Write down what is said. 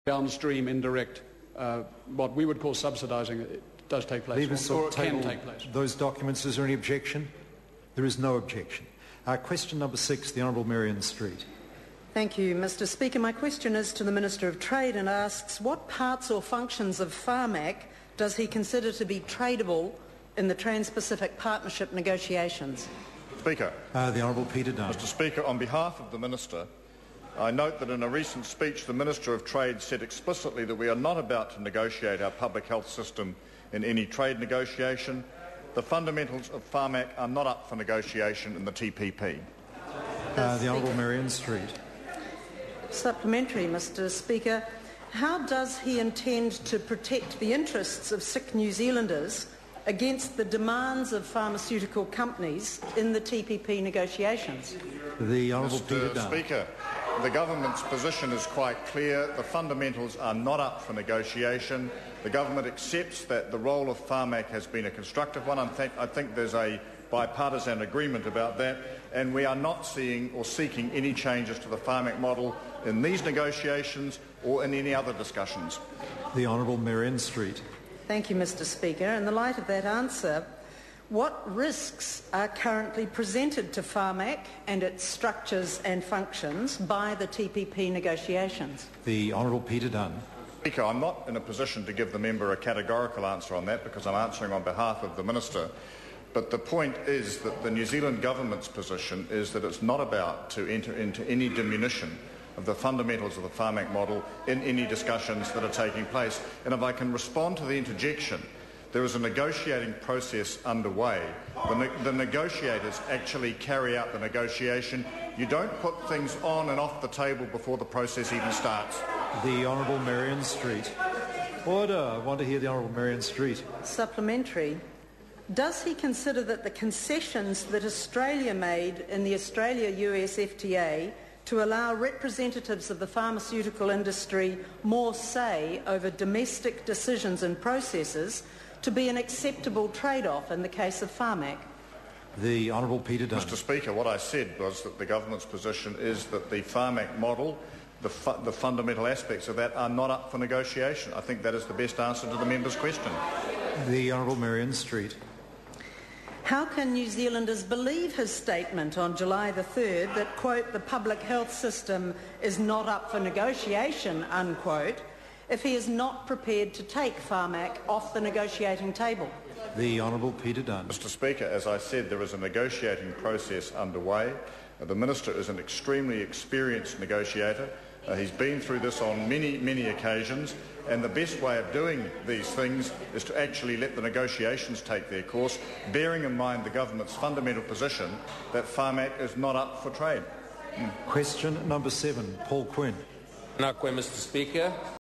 downstream indirect, what we would call subsidising, it does take place, or can take place. Those documents, is there any objection? There is no objection. Question number 6, the Honourable Maryan Street. Thank you, Mr. Speaker. My question is to the Minister of Trade and asks, what parts or functions of Pharmac does he consider to be tradable in the Trans-Pacific Partnership negotiations? Speaker. The Honourable Peter Dunn. Mr. Speaker, on behalf of the Minister, I note that in a recent speech the Minister of Trade said explicitly that we are not about to negotiate our public health system in any trade negotiation. The fundamentals of Pharmac are not up for negotiation in the TPP. The Honourable Maryan Street. Supplementary, Mr. Speaker. How does he intend to protect the interests of sick New Zealanders against the demands of pharmaceutical companies in the TPP negotiations? The Honourable Peter Dunn. Mr. Speaker, the government's position is quite clear. The fundamentals are not up for negotiation. The government accepts that the role of Pharmac has been a constructive one. I think there's a bipartisan agreement about that, and we are not seeing or seeking any changes to the Pharmac model in these negotiations or in any other discussions. The Honourable Maryan Street. Thank you, Mr. Speaker. In the light of that answer, what risks are currently presented to Pharmac and its structures and functions by the TPP negotiations? The Honourable Peter Dunn. Speaker, I'm not in a position to give the member a categorical answer on that because I'm answering on behalf of the Minister. But the point is that the New Zealand government's position is that it's not about to enter into any diminution of the fundamentals of the Pharmac model in any discussions that are taking place. And if I can respond to the interjection, there is a negotiating process underway. The negotiators actually carry out the negotiation. You don't put things on and off the table before the process even starts. The Honourable Maryan Street. Order. I want to hear the Honourable Maryan Street. Supplementary. Does he consider that the concessions that Australia made in the Australia-US FTA to allow representatives of the pharmaceutical industry more say over domestic decisions and processes to be an acceptable trade-off in the case of Pharmac? The Honourable Peter Dunn. Mr. Speaker, what I said was that the government's position is that the Pharmac model, the fundamental aspects of that, are not up for negotiation. I think that is the best answer to the member's question. The Honourable Maryan Street. How can New Zealanders believe his statement on July the 3rd that, quote, the public health system is not up for negotiation, unquote, if he is not prepared to take Pharmac off the negotiating table? The Honourable Peter Dunn. Mr. Speaker, as I said, there is a negotiating process underway. The Minister is an extremely experienced negotiator. He's been through this on many, many occasions, and the best way of doing these things is to actually let the negotiations take their course, bearing in mind the government's fundamental position that Pharmac is not up for trade. Question number 7, Paul Quinn. Mr. Speaker.